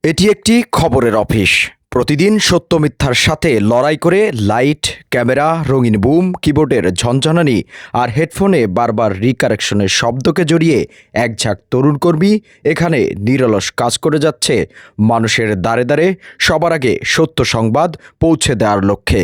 এটি একটি খবরের অফিস। প্রতিদিন সত্য মিথ্যার সাথে লড়াই করে লাইট, ক্যামেরা, রঙিন বুম, কিবোর্ডের ঝনঝনানি আর হেডফোনে বারবার রিকারেকশনের শব্দকে জড়িয়ে এক ঝাঁক তরুণ কর্মী এখানে নিরলস কাজ করে যাচ্ছে মানুষের দ্বারে দ্বারে সবার আগে সত্য সংবাদ পৌঁছে দেওয়ার লক্ষ্যে।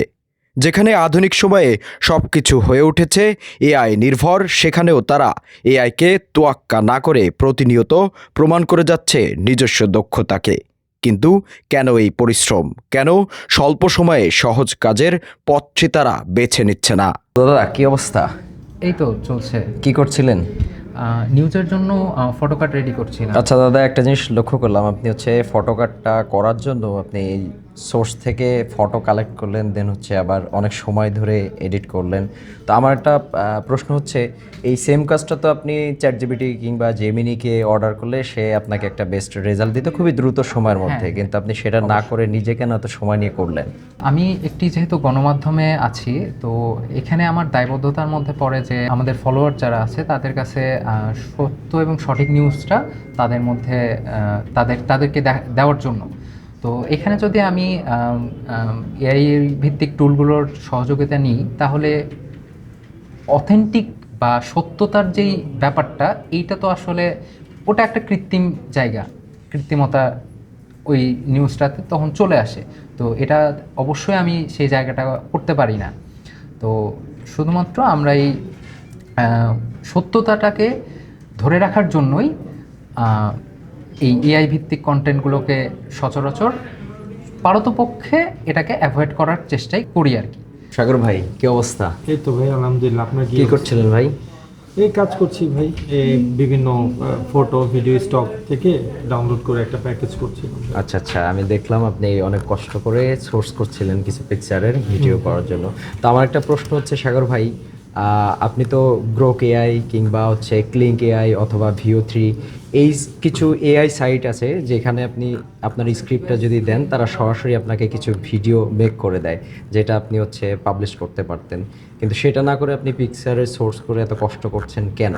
যেখানে আধুনিক সময়ে সবকিছু হয়ে উঠেছে এআই নির্ভর, সেখানেও তারা এআইকে তোয়াক্কা না করে প্রতিনিয়ত প্রমাণ করে যাচ্ছে নিজস্ব দক্ষতাকে। কিন্তু কেন এই পরিশ্রম? কেন স্বল্প সময়ে সহজ কাজের পথটি তারা বেছে নিচ্ছে না? দাদা, কি অবস্থা? এই তো চলছে। কি করছিলেন? নিউজের জন্য ফটো কার্ড রেডি করছিলাম। আচ্ছা দাদা, একটা জিনিস লক্ষ্য করলাম, আপনি হচ্ছে ফটো কার্ডটা করার জন্য আপনি এই সোর্স থেকে ফটো কালেক্ট করলেন, দেন হচ্ছে আবার অনেক সময় ধরে এডিট করলেন। তো আমার একটা প্রশ্ন হচ্ছে, এই সেম কাজটা তো আপনি চ্যাটজিপিটি কিংবা জেমিনিকে অর্ডার করলে সে আপনাকে একটা বেস্ট রেজাল্ট দিত খুবই দ্রুত সময়ের মধ্যে, কিন্তু আপনি সেটা না করে নিজে কেন এত সময় নিয়ে করলেন? আমি একটি যেহেতু গণমাধ্যমে আছি, তো এখানে আমার দায়বদ্ধতার মধ্যে পড়ে যে আমাদের ফলোয়ার যারা আছে তাদের কাছে সত্য এবং সঠিক নিউজটা তাদের মধ্যে তাদেরকে দেওয়ার জন্য। তো এখানে যদি আমি এআই ভিত্তিক টুলগুলোর সহযোগিতা নিই, তাহলে অথেন্টিক বা সত্যতার যেই ব্যাপারটা, এইটা তো আসলে ওটা একটা কৃত্রিম জায়গা, কৃত্রিমতা ওই নিউজটাতে তখন চলে আসে। তো এটা অবশ্যই আমি সেই জায়গাটা করতে পারি না। তো শুধুমাত্র আমরা এই সত্যতাটাকে ধরে রাখার জন্যই এই এআই ভিত্তিক কন্টেন্টগুলোকে সচরাচর পারতপক্ষে এটাকে অ্যাভয়েড করার চেষ্টাই করি আর কি। সাগর ভাই, কি অবস্থা? এই তো ভাই, আলহামদুলিল্লাহ। আপনার কি করছিলেন ভাই? এই কাজ করছি ভাই, এই বিভিন্ন ফটো ভিডিও স্টক থেকে ডাউনলোড করে একটা প্যাকেজ করছিলাম। আচ্ছা আচ্ছা, আমি দেখলাম আপনি অনেক কষ্ট করে সোর্স করছিলেন কিছু পিকচারের ভিডিও করার জন্য। তো আমার একটা প্রশ্ন হচ্ছে সাগর ভাই, আপনি তো গ্রোক এআই কিংবা হচ্ছে ক্লিঙ্ক এআই অথবা ভিও3 এই কিছু এআই সাইট আছে যেখানে আপনি আপনার স্ক্রিপ্টটা যদি দেন, তারা সরাসরি আপনাকে কিছু ভিডিও মেক করে দেয়, যেটা আপনি হচ্ছে পাবলিশ করতে পারতেন, কিন্তু সেটা না করে আপনি পিকচারের সোর্স করে এত কষ্ট করছেন কেন?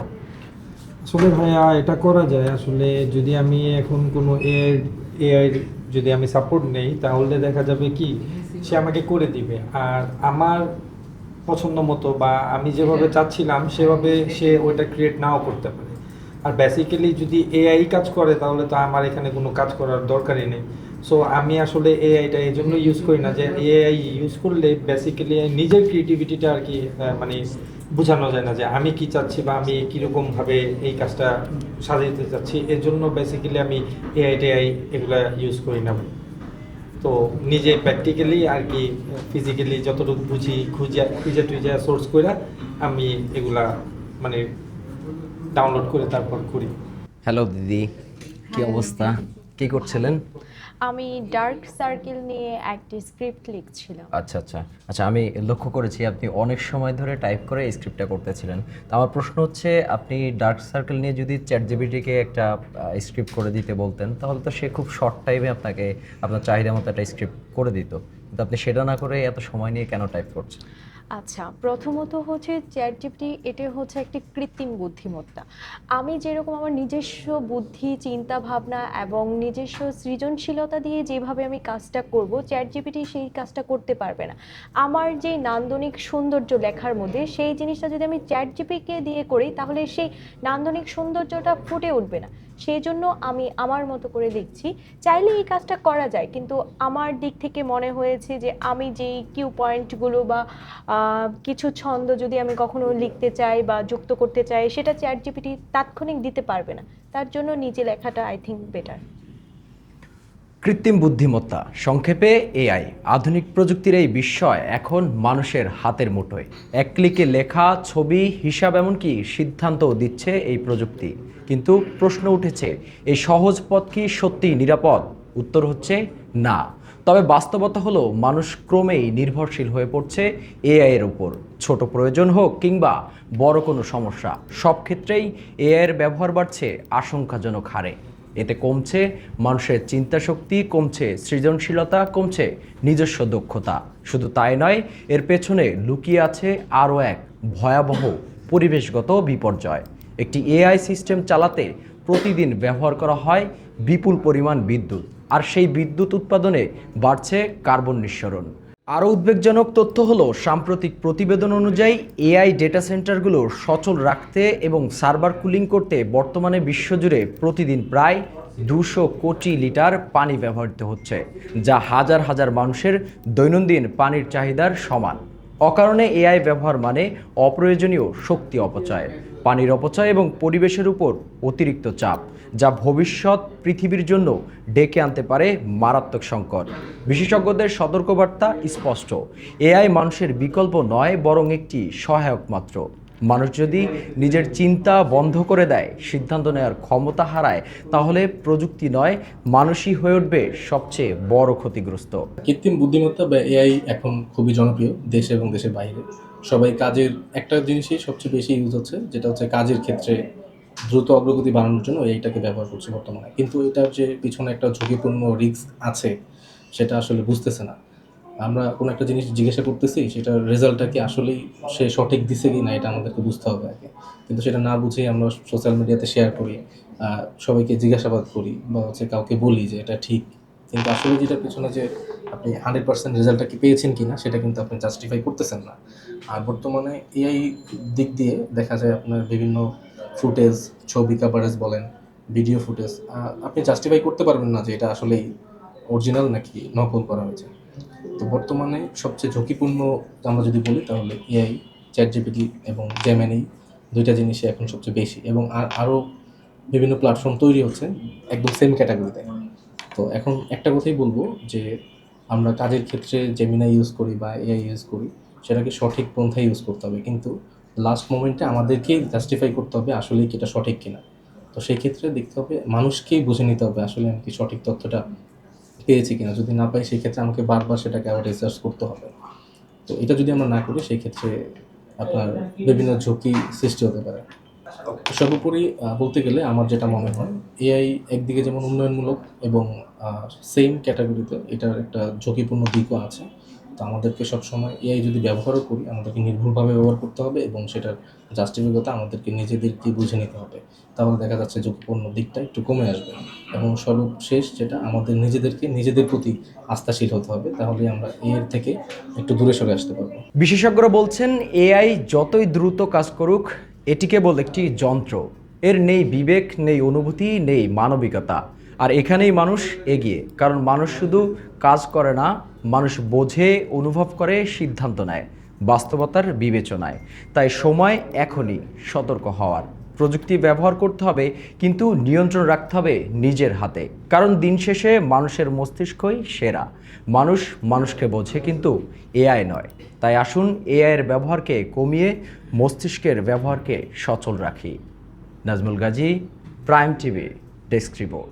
আসলে ভাইয়া, এটা করা যায় আসলে। যদি আমি এখন কোনো এআই যদি আমি সাপোর্ট নেই, তাহলে দেখা যাবে কি সে আমাকে করে দিবে, আর আমার পছন্দ মতো বা আমি যেভাবে চাচ্ছিলাম সেভাবে সে ওইটা ক্রিয়েট নাও করতে পারে। আর বেসিক্যালি যদি এআই কাজ করে, তাহলে তো আমার এখানে কোনো কাজ করার দরকারই নেই। সো আমি আসলে এআইটা এই জন্য ইউজ করি না, যে এআই ইউজ করলে বেসিক্যালি নিজের ক্রিয়েটিভিটিটা আর কি মানে বোঝানো যায় না, যে আমি কি চাচ্ছি বা আমি কীরকমভাবে এই কাজটা সাজাইতে চাচ্ছি। এর জন্য বেসিক্যালি আমি এআই এগুলা ইউজ করি না। তো নিজে প্র্যাকটিক্যালি আর কি ফিজিক্যালি যতটুকু বুঝি খুঁজে টুজে সোর্স করে আমি এগুলা মানে ডাউনলোড করে তারপর করি। হ্যালো দিদি, কি অবস্থা? কি করছিলেন? আমি ডার্ক সার্কেল নিয়ে একটি স্ক্রিপ্ট লিখছিলাম। আচ্ছা আচ্ছা আচ্ছা, আমি লক্ষ্য করেছি আপনি অনেক সময় ধরে টাইপ করে এই স্ক্রিপ্টটা করতেছিলেন। তো আমার প্রশ্ন হচ্ছে, আপনি ডার্ক সার্কেল নিয়ে যদি চ্যাটজিপিটিকে একটা স্ক্রিপ্ট করে দিতে বলতেন, তাহলে তো সে খুব শর্ট টাইমে আপনাকে আপনার চাহিদা মতো একটা স্ক্রিপ্ট করে দিত, কিন্তু আপনি সেটা না করে এত সময় নিয়ে কেন টাইপ করছেন? আচ্ছা, প্রথমত হচ্ছে চ্যাটজিপিটি এটা হচ্ছে একটি কৃত্রিম বুদ্ধিমত্তা। আমি যেরকম আমার নিজস্ব বুদ্ধি, চিন্তা ভাবনা এবং নিজস্ব সৃজনশীলতা দিয়ে যেভাবে আমি কাজটা করব, চ্যাটজিপিটি সেই কাজটা করতে পারবে না। আমার যে নান্দনিক সৌন্দর্য লেখার মধ্যে, সেই জিনিসটা যদি আমি চ্যাটজিপিটিকে দিয়ে করি, তাহলে সেই নান্দনিক সৌন্দর্যটা ফুটে উঠবে না। সেই জন্য আমি আমার মতো করে লিখছি। চাইলে এই কাজটা করা যায়, কিন্তু আমার দিক থেকে মনে হয়েছে যে আমি যেই কিউ পয়েন্টগুলো বা কিছু ছন্দ যদি আমি কখনো লিখতে চাই বা যুক্ত করতে চাই, সেটা চ্যাটজিপিটি তাৎক্ষণিক দিতে পারবে না। তার জন্য নিজে লেখাটা আই থিঙ্ক বেটার। কৃত্রিম বুদ্ধিমত্তা, সংক্ষেপে এআই, আধুনিক প্রযুক্তির এই বিস্ময় এখন মানুষের হাতের মুঠোয়। এক ক্লিকে লেখা, ছবি, হিসাব, এমনকি সিদ্ধান্তও দিচ্ছে এই প্রযুক্তি। কিন্তু প্রশ্ন উঠেছে, এই সহজ পথ কি সত্যিই নিরাপদ? উত্তর হচ্ছে না। তবে বাস্তবতা হলো, মানুষ ক্রমেই নির্ভরশীল হয়ে পড়ছে এআই এর উপর। ছোট প্রয়োজন হোক কিংবা বড় কোনো সমস্যা, সব ক্ষেত্রেই এআই এর ব্যবহার বাড়ছে আশঙ্কাজনক হারে। এতে কমছে মানুষের চিন্তা শক্তি, কমছে সৃজনশীলতা, কমছে নিজস্ব দক্ষতা। শুধু তাই নয়, এর পেছনে লুকিয়ে আছে আরও এক ভয়াবহ পরিবেশগত বিপর্যয়। একটি এআই সিস্টেম চালাতে প্রতিদিন ব্যবহার করা হয় বিপুল পরিমাণ বিদ্যুৎ, আর সেই বিদ্যুৎ উৎপাদনে বাড়ছে কার্বন নিঃসরণ। আরও উদ্বেগজনক তথ্য হলো সাম্প্রতিক প্রতিবেদন অনুযায়ী এআই ডেটা সেন্টারগুলো সচল রাখতে এবং সার্ভার কুলিং করতে বর্তমানে বিশ্বজুড়ে প্রতিদিন প্রায় 200 কোটি লিটার পানি ব্যবহৃত হচ্ছে, যা হাজার হাজার মানুষের দৈনন্দিন পানির চাহিদার সমান। অকারণে এআই ব্যবহার মানে অপ্রয়োজনীয় শক্তি অপচয়, পানির অপচয় এবং পরিবেশের উপর অতিরিক্ত চাপ, যা ভবিষ্যৎ পৃথিবীর জন্য ডেকে আনতে পারে মারাত্মক সংকট। বিশেষজ্ঞদের সতর্কবার্তা স্পষ্ট, এআই মানুষের বিকল্প নয়, বরং একটি সহায়ক মাত্র। মানুষ যদি নিজের চিন্তা বন্ধ করে দেয়, সিদ্ধান্ত নেওয়ার ক্ষমতা হারায়, তাহলে প্রযুক্তি নয়, মানুষই হয়ে উঠবে সবচেয়ে বড় ক্ষতিগ্রস্ত। কৃত্রিম বুদ্ধিমত্তা বা এআই এখন খুবই জনপ্রিয় দেশে এবং দেশের বাইরে। সবাই কাজের একটা জিনিসই সবচেয়ে বেশি ইউজ হচ্ছে, যেটা হচ্ছে কাজের ক্ষেত্রে দ্রুত অগ্রগতি বাড়ানোর জন্য এইটাকে ব্যবহার করছে বর্তমানে। কিন্তু এটার যে পিছনে একটা ঝুঁকিপূর্ণ রিস্ক আছে সেটা আসলে বুঝতেছে না। আমরা কোনো একটা জিনিস জিজ্ঞাসা করতেছি, সেটার রেজাল্টটা কি আসলেই সে সঠিক দিছে কি না এটা আমাদেরকে বুঝতে হবে আগে। কিন্তু সেটা না বুঝেই আমরা সোশ্যাল মিডিয়াতে শেয়ার করি, সবাইকে জিজ্ঞাসাবাদ করি বা হচ্ছে কাউকে বলি যে এটা ঠিক, কিন্তু আসলে যেটার পিছনে যে আপনি 100% রেজাল্টটা কি পেয়েছেন কি না সেটা কিন্তু আপনি জাস্টিফাই করতেছেন না। আর বর্তমানে এআই দিক দিয়ে দেখা যায় আপনার বিভিন্ন ফুটেজ, ছবি কাভারেজ বলেন, ভিডিও ফুটেজ, আপনি জাস্টিফাই করতে পারবেন না যে এটা আসলেই অরিজিনাল নাকি নকল করা হয়েছে। তো বর্তমানে সবচেয়ে ঝুঁকিপূর্ণ আমরা যদি বলি তাহলে এআই, চ্যাটজিপিটি এবং জেমিনি, দুইটা জিনিসই এখন সবচেয়ে বেশি, এবং আরও বিভিন্ন প্ল্যাটফর্ম তৈরি হচ্ছে একদম সেম ক্যাটাগরিতে। তো এখন একটা কথাই বলবো যে আমরা কাজের ক্ষেত্রে জেমিনাই ইউজ করি বা এআই ইউজ করি, সেটাকে সঠিক পন্থায় ইউজ করতে হবে, কিন্তু লাস্ট মোমেন্টে আমাদেরকেই জাস্টিফাই করতে হবে আসলেই কি এটা সঠিক কিনা। তো সেই ক্ষেত্রে দেখতে হবে, মানুষকেই বুঝে নিতে হবে আসলে আমি কি সঠিক তথ্যটা পেয়েছি কিনা। যদি না পাই সেই ক্ষেত্রে আমাকে বারবার সেটাকে আবার রিসার্চ করতে হবে। তো এটা যদি আমরা না করি সেই ক্ষেত্রে আপনার বিভিন্ন ঝুঁকি সৃষ্টি হতে পারে। সর্বোপরি বলতে গেলে আমার যেটা মনে হয়, এআই একদিকে যেমন উন্নয়নমূলক এবং সেম ক্যাটাগরিতে এটার একটা ঝুঁকিপূর্ণ দিকও আছে। তো আমাদেরকে সবসময় এআই যদি ব্যবহারও করি, আমাদেরকে নির্ভুলভাবে ব্যবহার করতে হবে এবং সেটার জাস্টিফিকতা আমাদেরকে নিজেদেরকে বুঝে নিতে হবে। তাহলে দেখা যাচ্ছে ঝুঁকিপূর্ণ দিকটা একটু কমে আসবে। এবং সর্বশেষ যেটা, আমাদের নিজেদের প্রতি আস্থাশীল হতে হবে, তাহলে আমরা এর থেকে একটু দূরে সরে আসতে পারবো। বিশেষজ্ঞরা বলছেন, এআই যতই দ্রুত কাজ করুক, এটি কেবল একটি যন্ত্র। এর নেই বিবেক, নেই অনুভূতি, নেই মানবিকতা। আর এখানেই মানুষ এগিয়ে, কারণ মানুষ শুধু কাজ করে না, মানুষ বোঝে, অনুভব করে, সিদ্ধান্ত নেয় বাস্তবতার বিবেচনায়। তাই সময় এখনই সতর্ক হওয়ার। প্রযুক্তি ব্যবহার করতে হবে, কিন্তু নিয়ন্ত্রণ রাখতে হবে নিজের হাতে, কারণ দিন শেষে মানুষের মস্তিষ্কই সেরা। মানুষ মানুষকে বোঝে, কিন্তু এআই নয়। তাই আসুন এআইয়ের ব্যবহারকে কমিয়ে মস্তিষ্কের ব্যবহারকে সচল রাখি। Nazmul Gazi, prime TV, desk report.